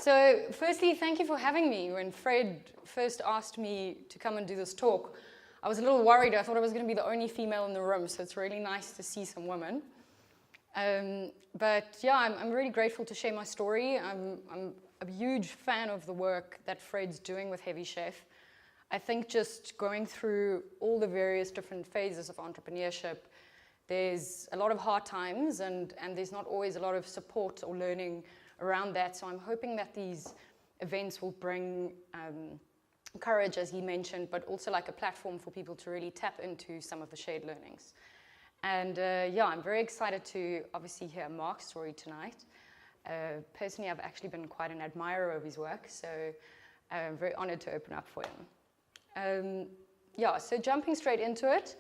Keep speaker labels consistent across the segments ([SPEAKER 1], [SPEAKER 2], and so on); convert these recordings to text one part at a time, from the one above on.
[SPEAKER 1] So firstly, thank you for having me. When Fred first asked me to come and do this talk, I was a little worried. I thought I was going to be the only female in the room, so it's really nice to see some women. But yeah, I'm really grateful to share my story. I'm a huge fan of the work that Fred's doing with Heavy Chef. I think just going through all the various different phases of entrepreneurship, there's a lot of hard times and there's not always a lot of support or learning around that. So I'm hoping that these events will bring courage, as he mentioned, but also like a platform for people to really tap into some of the shared learnings. And yeah, I'm very excited to obviously hear Mark's story tonight. Personally, I've actually been quite an admirer of his work, so I'm very honored to open up for him. Yeah, so jumping straight into it,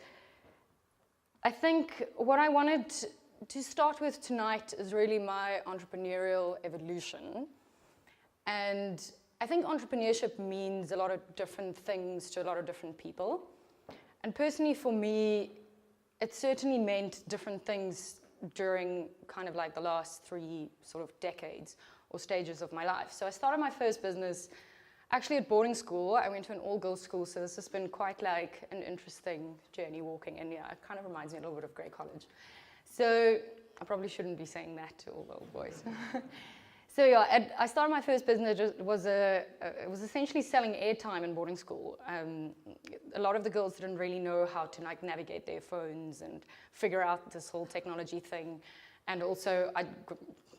[SPEAKER 1] I think what I wanted to start with tonight is really my entrepreneurial evolution. And I think entrepreneurship means a lot of different things to a lot of different people. And personally for me, it certainly meant different things during kind of like the last 3 sort of decades or stages of my life. So I started my first business actually at boarding school. I went to an all-girls school, so this has been quite like an interesting journey walking in. Yeah, it kind of reminds me a little bit of Grey College. So I probably shouldn't be saying that to all the old boys. So yeah, I started my first business. It was essentially selling airtime in boarding school. A lot of the girls didn't really know how to like navigate their phones and figure out this whole technology thing. And also I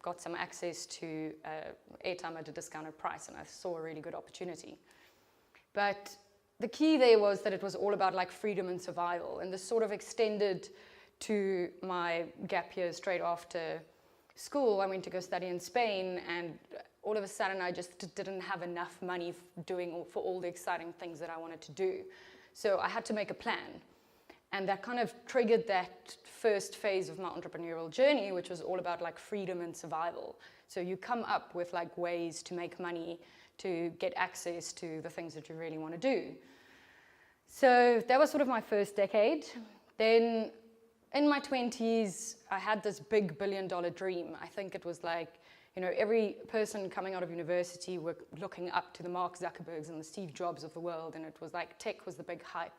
[SPEAKER 1] got some access to airtime at a discounted price, and I saw a really good opportunity. But the key there was that it was all about like freedom and survival, and this sort of extended to my gap year straight after school. I went to go study in Spain, and all of a sudden I just didn't have enough money for all the exciting things that I wanted to do. So I had to make a plan. And that kind of triggered that first phase of my entrepreneurial journey, which was all about like freedom and survival. So you come up with like ways to make money, to get access to the things that you really want to do. So that was sort of my first decade. Then in my 20s, I had this big billion-dollar dream. I think it was like, you know, every person coming out of university were looking up to the Mark Zuckerbergs and the Steve Jobs of the world, and it was like tech was the big hype.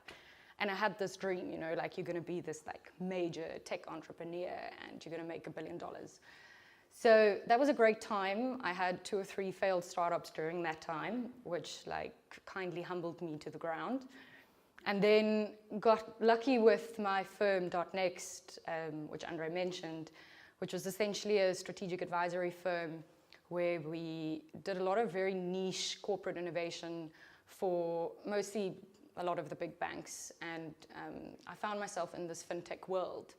[SPEAKER 1] And I had this dream, you know, like you're going to be this like major tech entrepreneur and you're going to make $1 billion. So that was a great time. I had 2 or 3 failed startups during that time, which like kindly humbled me to the ground. And then got lucky with my firm, DOTNXT, which Andre mentioned, which was essentially a strategic advisory firm where we did a lot of very niche corporate innovation for mostly a lot of the big banks. And I found myself in this fintech world.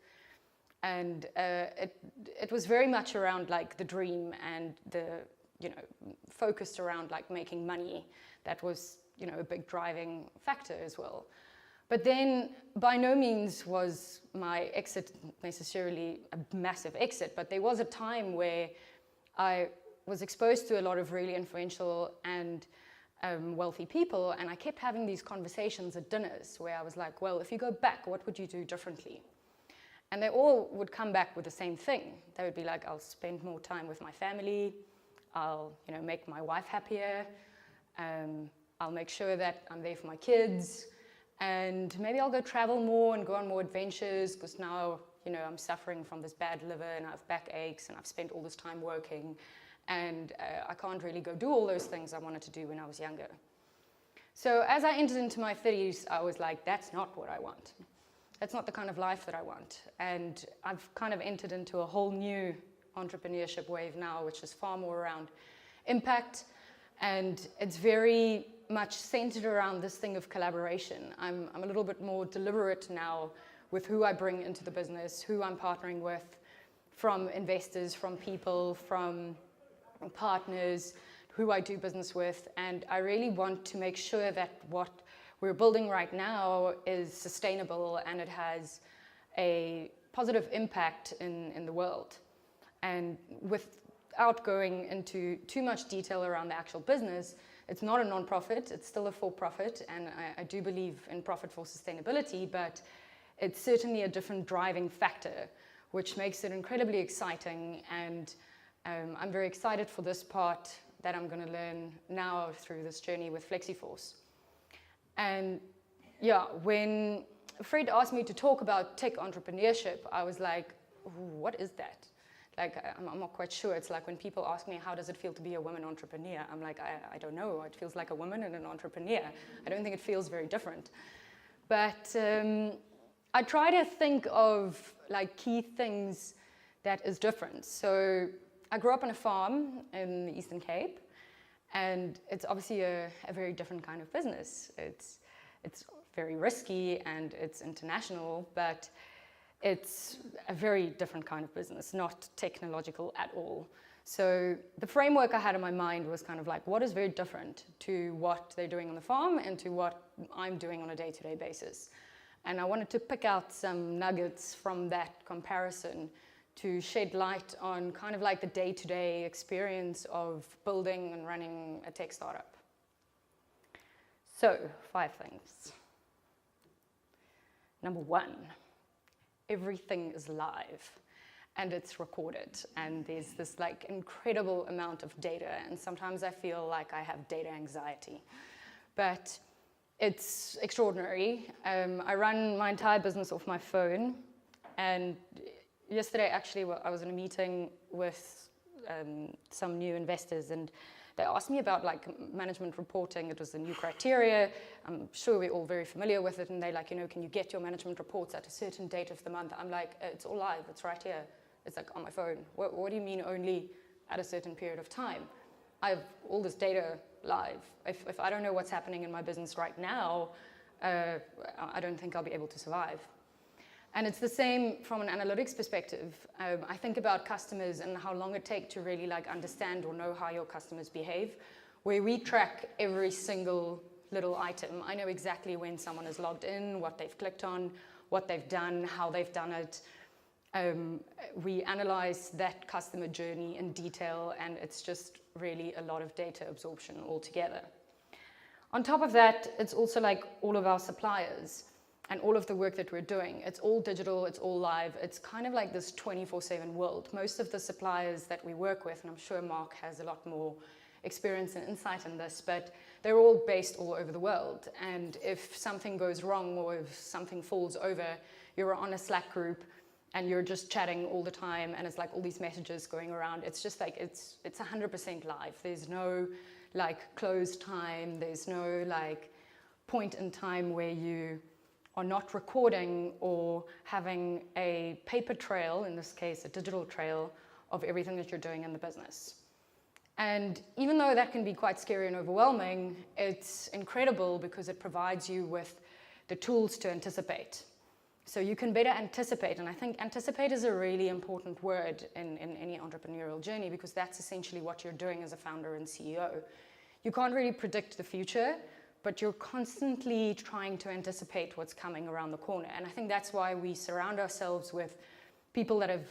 [SPEAKER 1] And it was very much around like the dream and the, you know, focused around like making money. That was, you know, a big driving factor as well. But then by no means was my exit necessarily a massive exit, but there was a time where I was exposed to a lot of really influential and wealthy people, and I kept having these conversations at dinners where I was like, well, if you go back, what would you do differently? And they all would come back with the same thing. They would be like, I'll spend more time with my family, I'll, you know, make my wife happier, I'll make sure that I'm there for my kids, and maybe I'll go travel more and go on more adventures, because now, you know, I'm suffering from this bad liver and I have backaches and I've spent all this time working, and I can't really go do all those things I wanted to do when I was younger. So as I entered into my 30s, I was like, that's not what I want. That's not the kind of life that I want. And I've kind of entered into a whole new entrepreneurship wave now, which is far more around impact, and it's very much centered around this thing of collaboration. I'm a little bit more deliberate now with who I bring into the business, who I'm partnering with, from investors, from people, from partners, who I do business with. And I really want to make sure that what we're building right now is sustainable and it has a positive impact in the world. And without going into too much detail around the actual business, it's not a non-profit, it's still a for-profit, and I do believe in profit for sustainability, but it's certainly a different driving factor, which makes it incredibly exciting. And I'm very excited for this part that I'm going to learn now through this journey with Flexyforce. And yeah, when Fred asked me to talk about tech entrepreneurship, I was like, what is that? Like, I'm not quite sure. It's like when people ask me, how does it feel to be a woman entrepreneur? I'm like, I don't know. It feels like a woman and an entrepreneur. I don't think it feels very different. But I try to think of like key things that is different. So I grew up on a farm in the Eastern Cape, and it's obviously a very different kind of business. It's very risky and it's international, but it's a very different kind of business, not technological at all. So the framework I had in my mind was kind of like, what is very different to what they're doing on the farm and to what I'm doing on a day-to-day basis? And I wanted to pick out some nuggets from that comparison to shed light on kind of like the day-to-day experience of building and running a tech startup. So, 5 things. Number 1. Everything is live and it's recorded, and there's this like incredible amount of data, and sometimes I feel like I have data anxiety, but it's extraordinary. I run my entire business off my phone, and yesterday actually I was in a meeting with some new investors, and they asked me about like management reporting. It was a new criteria. I'm sure we're all very familiar with it. And they're like, can you get your management reports at a certain date of the month? I'm like, it's all live. It's right here. It's like on my phone. What do you mean only at a certain period of time? I have all this data live. If I don't know what's happening in my business right now, I don't think I'll be able to survive. And it's the same from an analytics perspective. I think about customers and how long it takes to really like understand or know how your customers behave, where we track every single little item. I know exactly when someone is logged in, what they've clicked on, what they've done, how they've done it. We analyze that customer journey in detail, and it's just really a lot of data absorption altogether. On top of that, it's also like all of our suppliers and all of the work that we're doing. It's all digital, it's all live. It's kind of like this 24/7 world. Most of the suppliers that we work with, and I'm sure Mark has a lot more experience and insight in this, but they're all based all over the world. And if something goes wrong or if something falls over, you're on a Slack group and you're just chatting all the time, and it's like all these messages going around. It's just like, it's 100% live. There's no like closed time. There's no like point in time where you are not recording or having a paper trail, in this case a digital trail, of everything that you're doing in the business. And even though that can be quite scary and overwhelming, it's incredible because it provides you with the tools to anticipate. So you can better anticipate, and I think anticipate is a really important word in any entrepreneurial journey, because that's essentially what you're doing as a founder and CEO. You can't really predict the future, but you're constantly trying to anticipate what's coming around the corner. And I think that's why we surround ourselves with people that have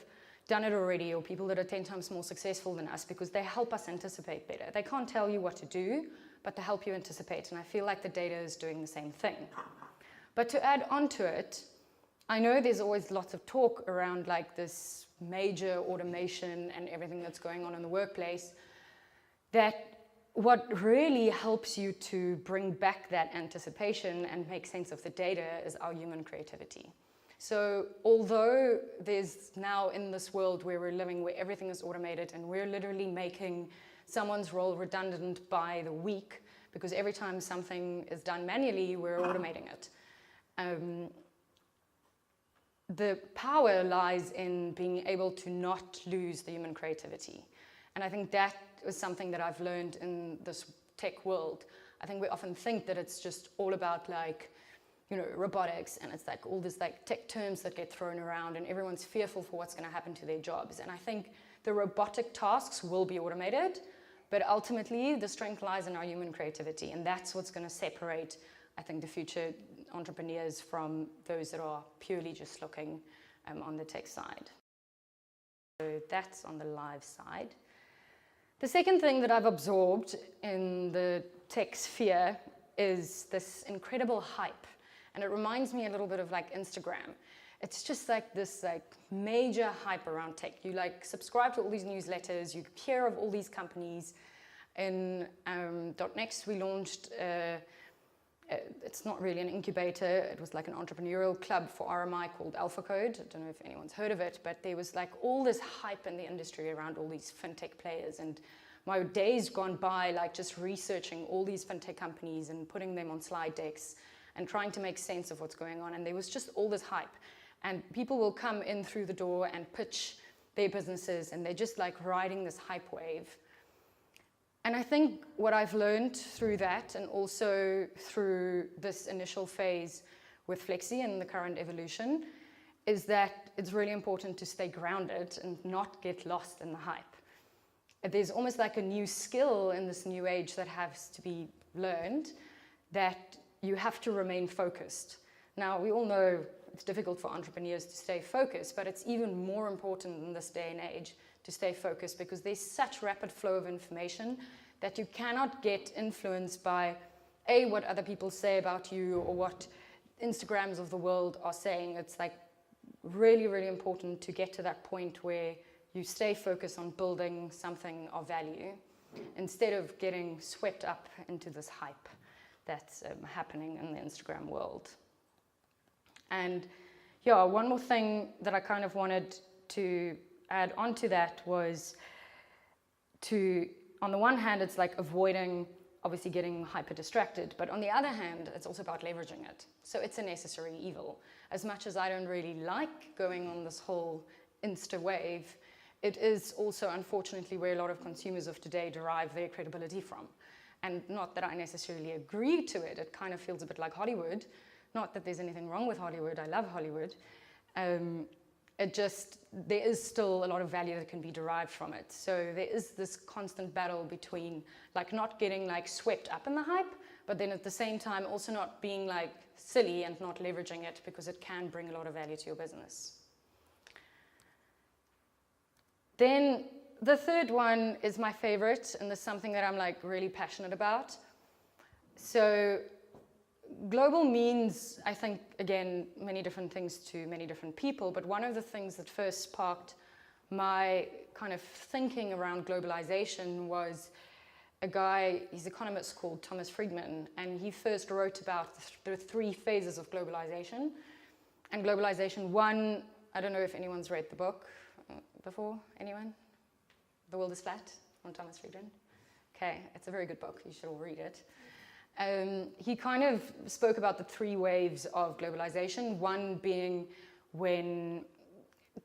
[SPEAKER 1] done it already, or people that are 10 times more successful than us, because they help us anticipate better. They can't tell you what to do, but they help you anticipate. And I feel like the data is doing the same thing. But to add on to it, I know there's always lots of talk around like this major automation and everything that's going on in the workplace, that what really helps you to bring back that anticipation and make sense of the data is our human creativity. So although there's now in this world where we're living, where everything is automated and we're literally making someone's role redundant by the week, because every time something is done manually, we're automating it. The power lies in being able to not lose the human creativity. And I think that is something that I've learned in this tech world. I think we often think that it's just all about like, robotics, and it's like all these like tech terms that get thrown around, and everyone's fearful for what's going to happen to their jobs. And I think the robotic tasks will be automated, but ultimately the strength lies in our human creativity, and that's what's going to separate, I think, the future entrepreneurs from those that are purely just looking on the tech side. So that's on the live side. The second thing that I've absorbed in the tech sphere is this incredible hype. And it reminds me a little bit of like Instagram. It's just like this like major hype around tech. You like subscribe to all these newsletters, you hear of all these companies, In .NEXT, we launched, it's not really an incubator, it was like an entrepreneurial club for RMI called Alpha Code. I don't know if anyone's heard of it, but there was like all this hype in the industry around all these fintech players, and my days gone by like just researching all these fintech companies and putting them on slide decks and trying to make sense of what's going on, and there was just all this hype. And people will come in through the door and pitch their businesses, and they're just like riding this hype wave. And I think what I've learned through that, and also through this initial phase with Flexi and the current evolution, is that it's really important to stay grounded and not get lost in the hype. There's almost like a new skill in this new age that has to be learned, that you have to remain focused. Now, we all know it's difficult for entrepreneurs to stay focused, but it's even more important in this day and age to stay focused, because there's such rapid flow of information that you cannot get influenced by what other people say about you or what Instagrams of the world are saying. It's like really, really important to get to that point where you stay focused on building something of value instead of getting swept up into this hype that's happening in the Instagram world. And yeah, one more thing that I kind of wanted to add on to that was to, on the one hand, it's like avoiding obviously getting hyper distracted, but on the other hand, it's also about leveraging it. So it's a necessary evil. As much as I don't really like going on this whole Insta wave, it is also unfortunately where a lot of consumers of today derive their credibility from. And not that I necessarily agree to it, it kind of feels a bit like Hollywood. Not that there's anything wrong with Hollywood, I love Hollywood. There is still a lot of value that can be derived from it. So there is this constant battle between like not getting like swept up in the hype, but then at the same time also not being like silly and not leveraging it, because it can bring a lot of value to your business. Then the third one is my favorite, and this is something that I'm like really passionate about. So global means, I think, again, many different things to many different people, but one of the things that first sparked my kind of thinking around globalization was a guy, he's an economist called Thomas Friedman, and he first wrote about the 3 phases of globalization. And globalization 1, I don't know if anyone's read the book before, anyone? The World is Flat, from Thomas Friedman. Okay, it's a very good book, you should all read it. He kind of spoke about the 3 waves of globalization, one being when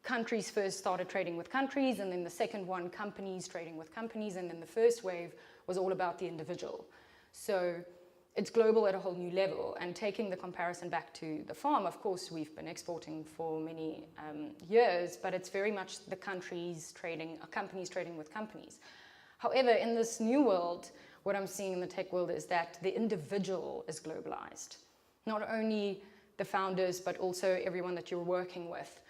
[SPEAKER 1] countries first started trading with countries, and then the second one, companies trading with companies, and then the first wave was all about the individual. So it's global at a whole new level, and taking the comparison back to the farm, of course, we've been exporting for many years, but it's very much the companies trading with companies. However, in this new world, what I'm seeing in the tech world is that the individual is globalized. Not only the founders, but also everyone that you're working with.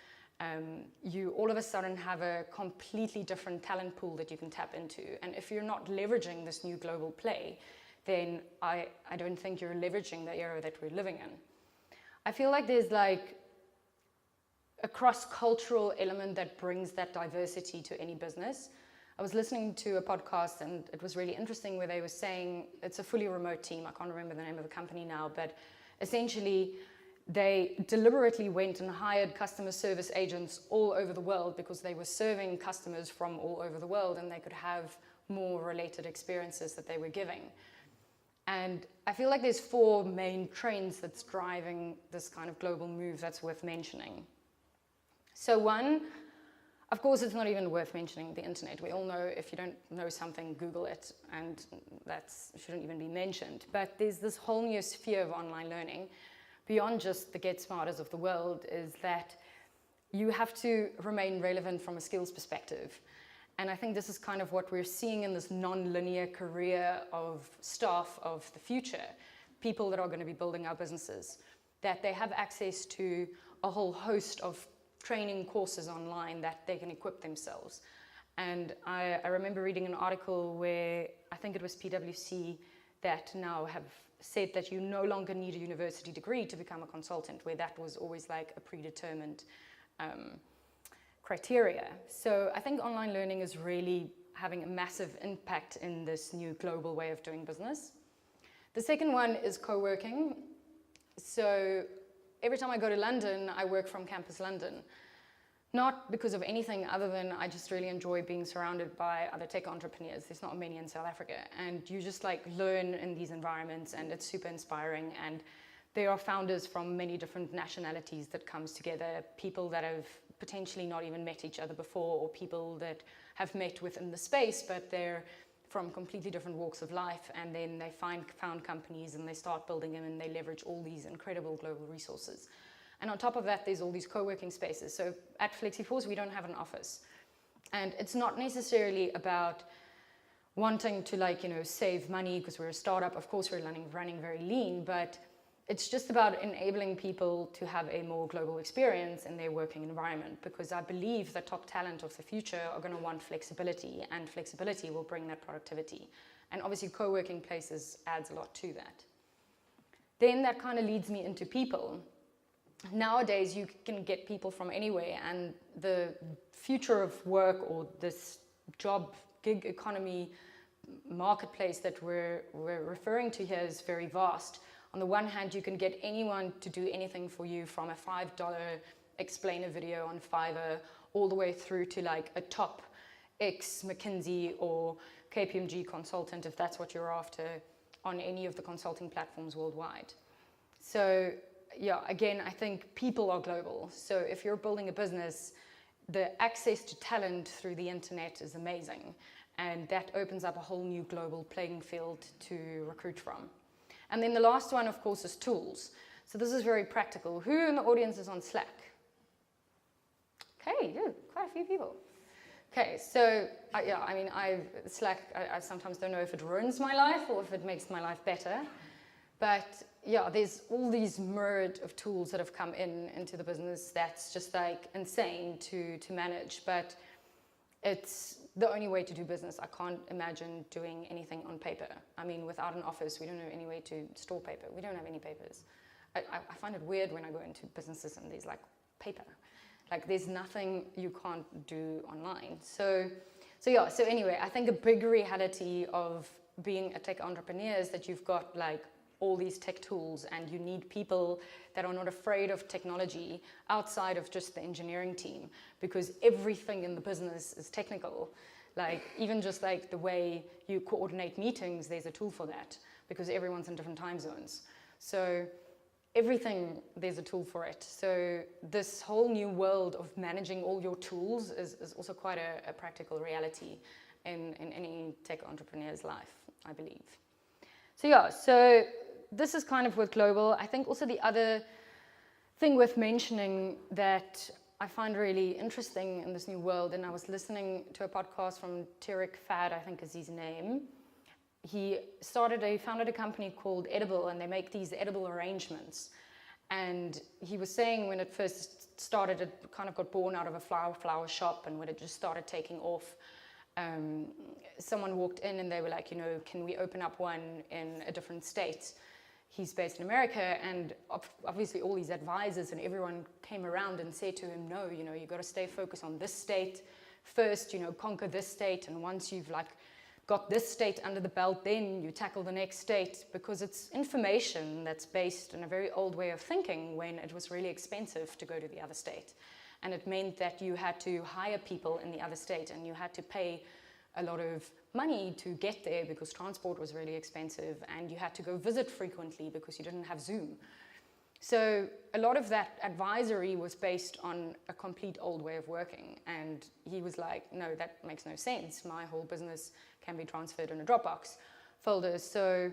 [SPEAKER 1] You all of a sudden have a completely different talent pool that you can tap into. And if you're not leveraging this new global play, then I don't think you're leveraging the era that we're living in. I feel like there's like a cross-cultural element that brings that diversity to any business. I was listening to a podcast, and it was really interesting, where they were saying it's a fully remote team. I can't remember the name of the company now, but essentially they deliberately went and hired customer service agents all over the world because they were serving customers from all over the world, and they could have more related experiences that they were giving. And I feel like there's 4 main trends that's driving this kind of global move that's worth mentioning. So one, of course, it's not even worth mentioning the internet. We all know if you don't know something, Google it, and that shouldn't even be mentioned. But there's this whole new sphere of online learning, beyond just the get smarters of the world, is that you have to remain relevant from a skills perspective. And I think this is kind of what we're seeing in this non-linear career of staff of the future, people that are going to be building our businesses, that they have access to a whole host of training courses online that they can equip themselves. And I remember reading an article where I think it was PwC that now have said that you no longer need a university degree to become a consultant, where that was always like a predetermined criteria. So I think online learning is really having a massive impact in this new global way of doing business. The second one is co-working. So every time I go to London, I work from Campus London. Not because of anything other than I just really enjoy being surrounded by other tech entrepreneurs. There's not many in South Africa. And you just like learn in these environments, and it's super inspiring. And there are founders from many different nationalities that comes together, people that have potentially not even met each other before, or people that have met within the space, but they're from completely different walks of life, and then they found companies and they start building them, and they leverage all these incredible global resources. And on top of that, there's all these co-working spaces. So at Flexyforce, we don't have an office. And it's not necessarily about wanting to like, save money because we're a startup. Of course, we're running very lean, but it's just about enabling people to have a more global experience in their working environment, because I believe the top talent of the future are going to want flexibility, and flexibility will bring that productivity. And obviously, co-working places adds a lot to that. Then that kind of leads me into people. Nowadays, you can get people from anywhere, and the future of work, or this job gig economy marketplace that we're referring to here, is very vast. On the one hand, you can get anyone to do anything for you, from a $5 explainer video on Fiverr all the way through to like a top McKinsey or KPMG consultant, if that's what you're after, on any of the consulting platforms worldwide. So yeah, again, I think people are global. So if you're building a business, the access to talent through the internet is amazing. And that opens up a whole new global playing field to recruit from. And then the last one, of course, is tools. So this is very practical. Who in the audience is on Slack? Okay, yeah, quite a few people. Okay, so Slack, I sometimes don't know if it ruins my life or if it makes my life better. But yeah, there's all these myriad of tools that have come into the business that's just like insane to manage. But it's the only way to do business. I can't imagine doing anything on paper. I mean, without an office, we don't have any way to store paper. We don't have any papers. I find it weird when I go into businesses and there's like paper. Like there's nothing you can't do online. So anyway, I think a big reality of being a tech entrepreneur is that you've got like all these tech tools, and you need people that are not afraid of technology outside of just the engineering team, because everything in the business is technical. Like even just like the way you coordinate meetings, there's a tool for that, because everyone's in different time zones. So everything, there's a tool for it. So this whole new world of managing all your tools is also quite a practical reality in any tech entrepreneur's life, I believe. So yeah, so this is kind of with global. I think also the other thing worth mentioning that I find really interesting in this new world, and I was listening to a podcast from Tarek Fad, I think is his name. He founded a company called Edible, and they make these edible arrangements. And he was saying when it first started, it kind of got born out of a flower shop, and when it just started taking off, someone walked in and they were like, can we open up one in a different state? He's based in America, and obviously all these advisors and everyone came around and said to him, no, you got to stay focused on this state first, conquer this state, and once you've like got this state under the belt, then you tackle the next state, because it's information that's based in a very old way of thinking when it was really expensive to go to the other state. And it meant that you had to hire people in the other state, and you had to pay a lot of money to get there because transport was really expensive, and you had to go visit frequently because you didn't have Zoom. So a lot of that advisory was based on a complete old way of working. And he was like, no, that makes no sense. My whole business can be transferred in a Dropbox folder. So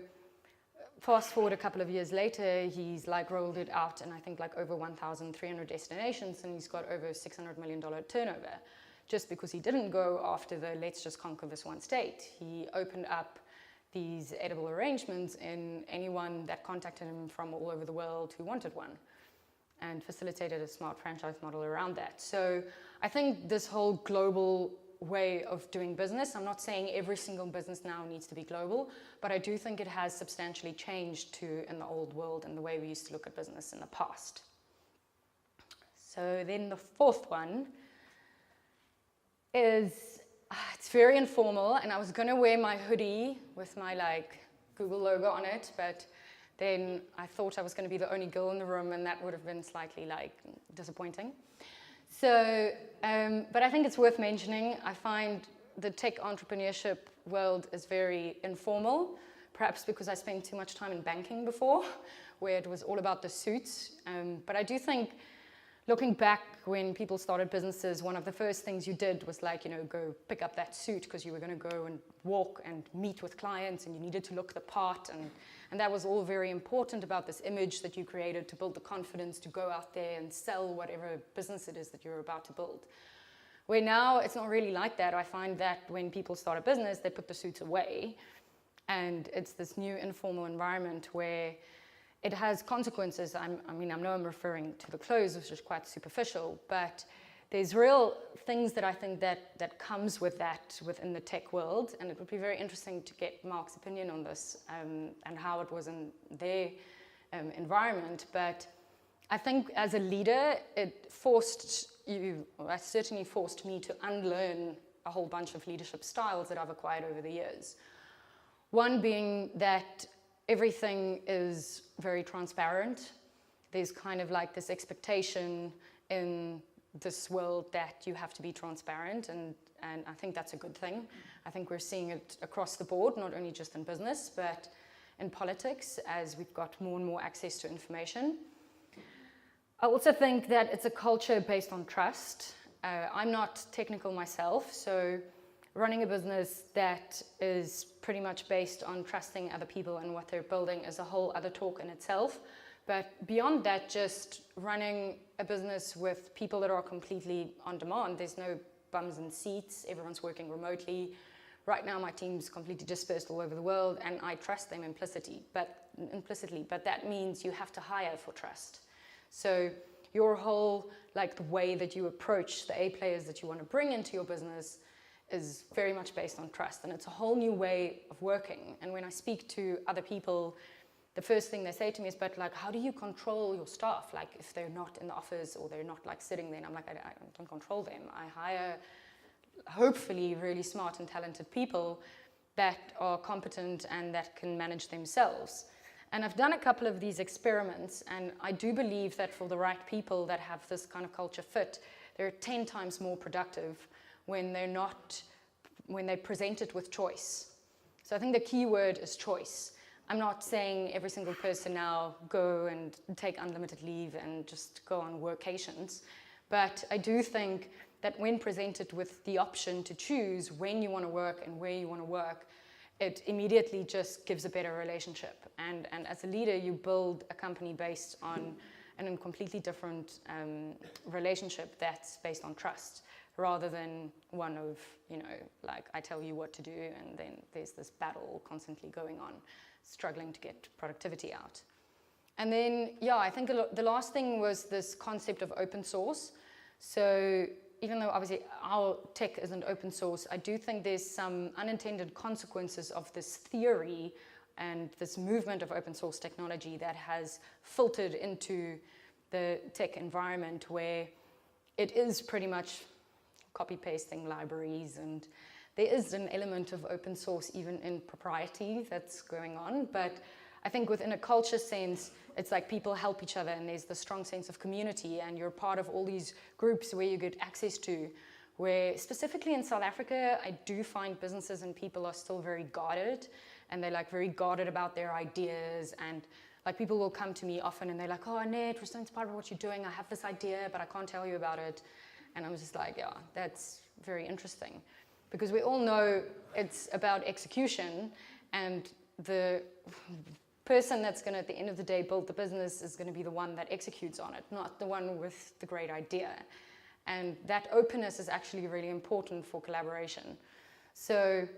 [SPEAKER 1] fast forward a couple of years later, he's like rolled it out in I think like over 1,300 destinations, and he's got over $600 million turnover. Just because he didn't go after the let's just conquer this one state. He opened up these edible arrangements in anyone that contacted him from all over the world who wanted one, and facilitated a smart franchise model around that. So I think this whole global way of doing business, I'm not saying every single business now needs to be global, but I do think it has substantially changed in the old world and the way we used to look at business in the past. So then the fourth one is It's very informal, and I was going to wear my hoodie with my like Google logo on it, but then I thought I was going to be the only girl in the room, and that would have been slightly like disappointing. So, but I think it's worth mentioning. I find the tech entrepreneurship world is very informal, perhaps because I spent too much time in banking before, where it was all about the suits. But I do think, looking back when people started businesses, one of the first things you did was like, you know, go pick up that suit because you were going to go and walk and meet with clients, and you needed to look the part, and that was all very important about this image that you created to build the confidence to go out there and sell whatever business it is that you're about to build. Where now it's not really like that. I find that when people start a business, they put the suits away, and it's this new informal environment where it has consequences. I know I'm referring to the clothes, which is quite superficial, but there's real things that I think that comes with that within the tech world, and it would be very interesting to get Mark's opinion on this and how it was in their environment. But I think as a leader, it certainly forced me to unlearn a whole bunch of leadership styles that I've acquired over the years. One being that everything is very transparent. There's kind of like this expectation in this world that you have to be transparent, and I think that's a good thing. I think we're seeing it across the board, not only just in business, but in politics, as we've got more and more access to information. I also think that it's a culture based on trust. I'm not technical myself, so running a business that is pretty much based on trusting other people and what they're building is a whole other talk in itself. But beyond that, just running a business with people that are completely on demand, there's no bums in seats, everyone's working remotely. Right now, my team's completely dispersed all over the world, and I trust them implicitly, but that means you have to hire for trust. So your whole, like the way that you approach the A players that you want to bring into your business is very much based on trust, and it's a whole new way of working. And when I speak to other people, the first thing they say to me is, but like, how do you control your staff? Like if they're not in the office or they're not like sitting there, and I'm like, I don't control them. I hire hopefully really smart and talented people that are competent and that can manage themselves. And I've done a couple of these experiments, and I do believe that for the right people that have this kind of culture fit, they're 10 times more productive when they present it with choice. So I think the key word is choice. I'm not saying every single person now go and take unlimited leave and just go on workations, but I do think that when presented with the option to choose when you want to work and where you want to work, it immediately just gives a better relationship. And as a leader, you build a company based on a completely different relationship that's based on trust, rather than one of, like I tell you what to do, and then there's this battle constantly going on, struggling to get productivity out. And then, I think the last thing was this concept of open source. So even though obviously our tech isn't open source, I do think there's some unintended consequences of this theory and this movement of open source technology that has filtered into the tech environment, where it is pretty much copy-pasting libraries, and there is an element of open source even in propriety that's going on. But I think within a culture sense, it's like people help each other, and there's the strong sense of community, and you're part of all these groups where you get access to, where specifically in South Africa, I do find businesses and people are still very guarded, and they're like very guarded about their ideas. And like people will come to me often and they're like, oh, Annette, we're so inspired by what you're doing. I have this idea, but I can't tell you about it. And I'm just like, yeah, that's very interesting. Because we all know it's about execution, and the person that's going to, at the end of the day, build the business is going to be the one that executes on it, not the one with the great idea. And that openness is actually really important for collaboration. So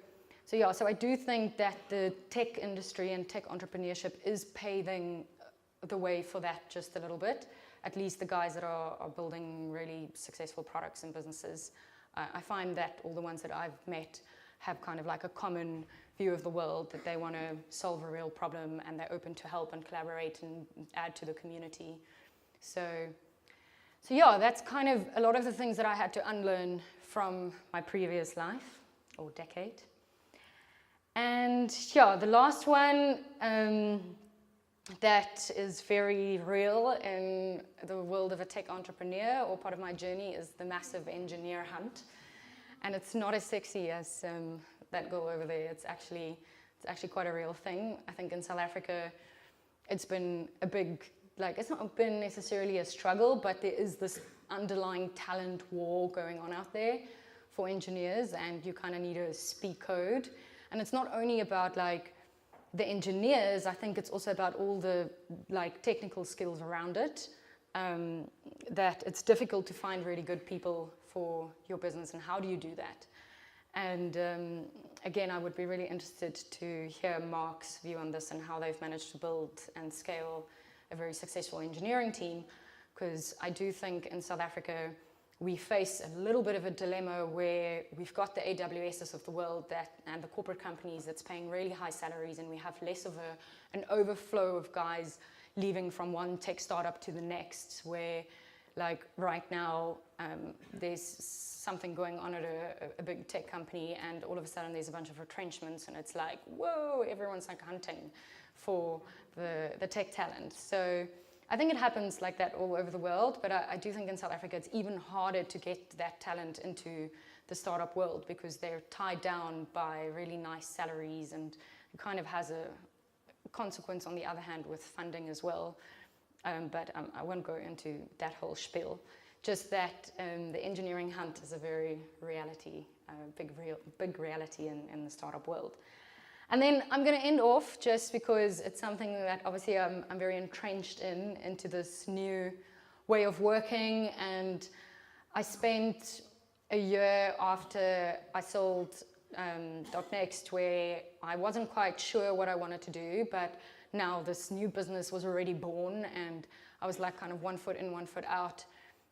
[SPEAKER 1] I do think that the tech industry and tech entrepreneurship is paving the way for that just a little bit. At least the guys that are building really successful products and businesses. I find that all the ones that I've met have kind of like a common view of the world, that they want to solve a real problem, and they're open to help and collaborate and add to the community. So that's kind of a lot of the things that I had to unlearn from my previous life. or decade. And yeah, the last one that is very real in the world of a tech entrepreneur, or part of my journey, is the massive engineer hunt. And it's not as sexy as that girl over there. It's actually quite a real thing. I think in South Africa, it's been a big, like, it's not been necessarily a struggle, but there is this underlying talent war going on out there for engineers, and you kind of need to speak code. And it's not only about like the engineers, I think it's also about all the like technical skills around it, that it's difficult to find really good people for your business, and how do you do that? And again, I would be really interested to hear Mark's view on this and how they've managed to build and scale a very successful engineering team, because I do think in South Africa we face a little bit of a dilemma where we've got the AWSs of the world and the corporate companies that's paying really high salaries, and we have less of an overflow of guys leaving from one tech startup to the next, where like right now there's something going on at a big tech company, and all of a sudden there's a bunch of retrenchments, and it's like, whoa, everyone's like hunting for the tech talent. So I think it happens like that all over the world, but I do think in South Africa it's even harder to get that talent into the startup world, because they're tied down by really nice salaries, and it kind of has a consequence on the other hand with funding as well. But I won't go into that whole spiel. Just that the engineering hunt is a very reality, big reality in the startup world. And then I'm going to end off just because it's something that obviously I'm very entrenched into this new way of working. And I spent a year after I sold DOTNXT where I wasn't quite sure what I wanted to do, but now this new business was already born, and I was like kind of 1 foot in, 1 foot out.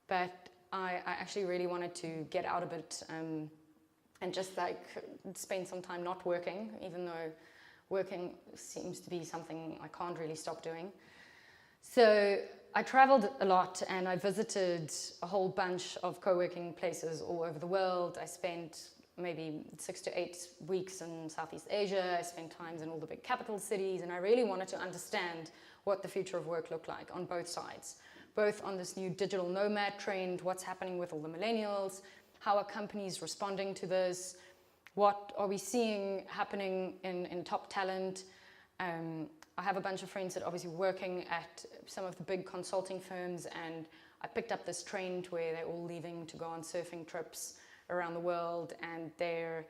[SPEAKER 1] But I actually really wanted to get out a bit and just like spend some time not working, even though working seems to be something I can't really stop doing. So I traveled a lot, and I visited a whole bunch of co-working places all over the world. I spent maybe 6 to 8 weeks in Southeast Asia. I spent times in all the big capital cities, and I really wanted to understand what the future of work looked like on both sides, both on this new digital nomad trend, what's happening with all the millennials, how are companies responding to this, what are we seeing happening in top talent. I have a bunch of friends that are obviously working at some of the big consulting firms, and I picked up this trend where they're all leaving to go on surfing trips around the world, and they're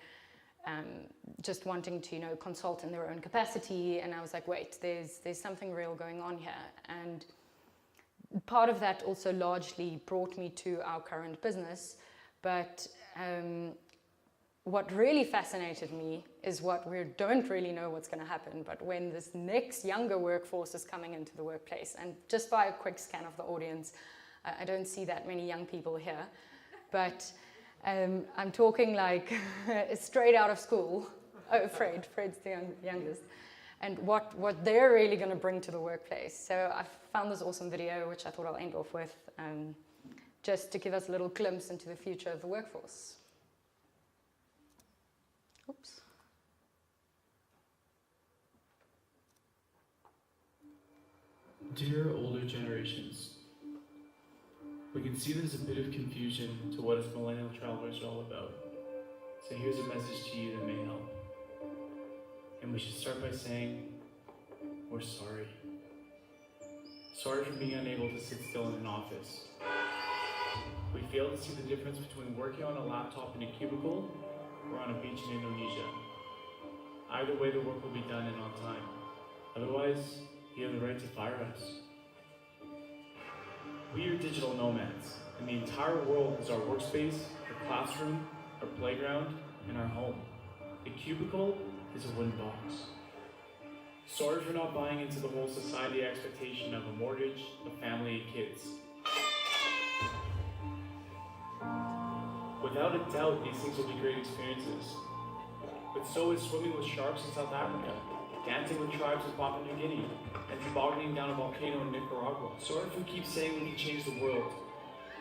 [SPEAKER 1] just wanting to, consult in their own capacity. And I was like, wait, there's something real going on here. And part of that also largely brought me to our current business. But what really fascinated me is what we don't really know what's going to happen, but when this next younger workforce is coming into the workplace. And just by a quick scan of the audience, I don't see that many young people here, but I'm talking like straight out of school. Oh, Fred's the youngest. And what they're really going to bring to the workplace. So I found this awesome video, which I thought I'll end off with, just to give us a little glimpse into the future of the workforce. Oops.
[SPEAKER 2] Dear older generations, we can see there's a bit of confusion to what us millennial travelers are all about. So here's a message to you that may help. And we should start by saying, we're sorry. Sorry for being unable to sit still in an office. We fail to see the difference between working on a laptop in a cubicle or on a beach in Indonesia. Either way, the work will be done and on time. Otherwise, you have the right to fire us. We are digital nomads, and the entire world is our workspace, our classroom, our playground, and our home. A cubicle is a wooden box. Sorry for not buying into the whole society expectation of a mortgage, a family, and kids. Without a doubt, these things will be great experiences. But so is swimming with sharks in South Africa, dancing with tribes in Papua New Guinea, and tobogganing down a volcano in Nicaragua. Sorry if we keep saying we can change the world.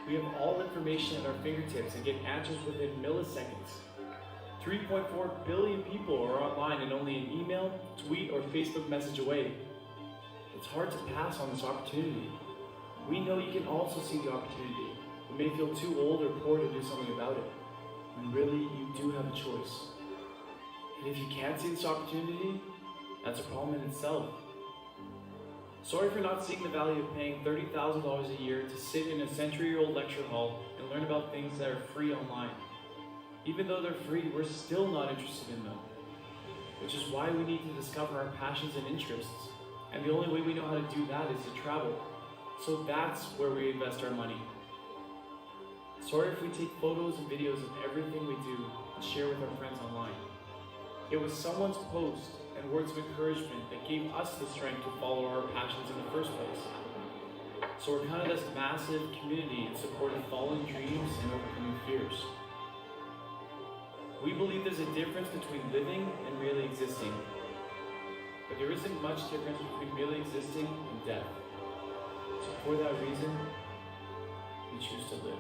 [SPEAKER 2] We have all information at our fingertips and get answers within milliseconds. To 3.4 billion people are online and only an email, tweet, or Facebook message away. It's hard to pass on this opportunity. We know you can also see the opportunity. You may feel too old or poor to do something about it, when really you do have a choice. And if you can't see this opportunity, that's a problem in itself. Sorry for not seeing the value of paying $30,000 a year to sit in a century-old lecture hall and learn about things that are free online. Even though they're free, we're still not interested in them, which is why we need to discover our passions and interests. And the only way we know how to do that is to travel. So that's where we invest our money. Sorry if we take photos and videos of everything we do and share with our friends online. It was someone's post and words of encouragement that gave us the strength to follow our passions in the first place. So we're kind of this massive community in support of following dreams and overcoming fears. We believe there's a difference between living and really existing. But there isn't much difference between really existing and death. So for that reason, we choose to live.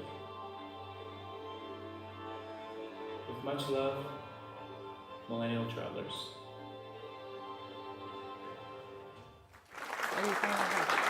[SPEAKER 2] With much love, Millennial Travelers.
[SPEAKER 1] What do you think about that?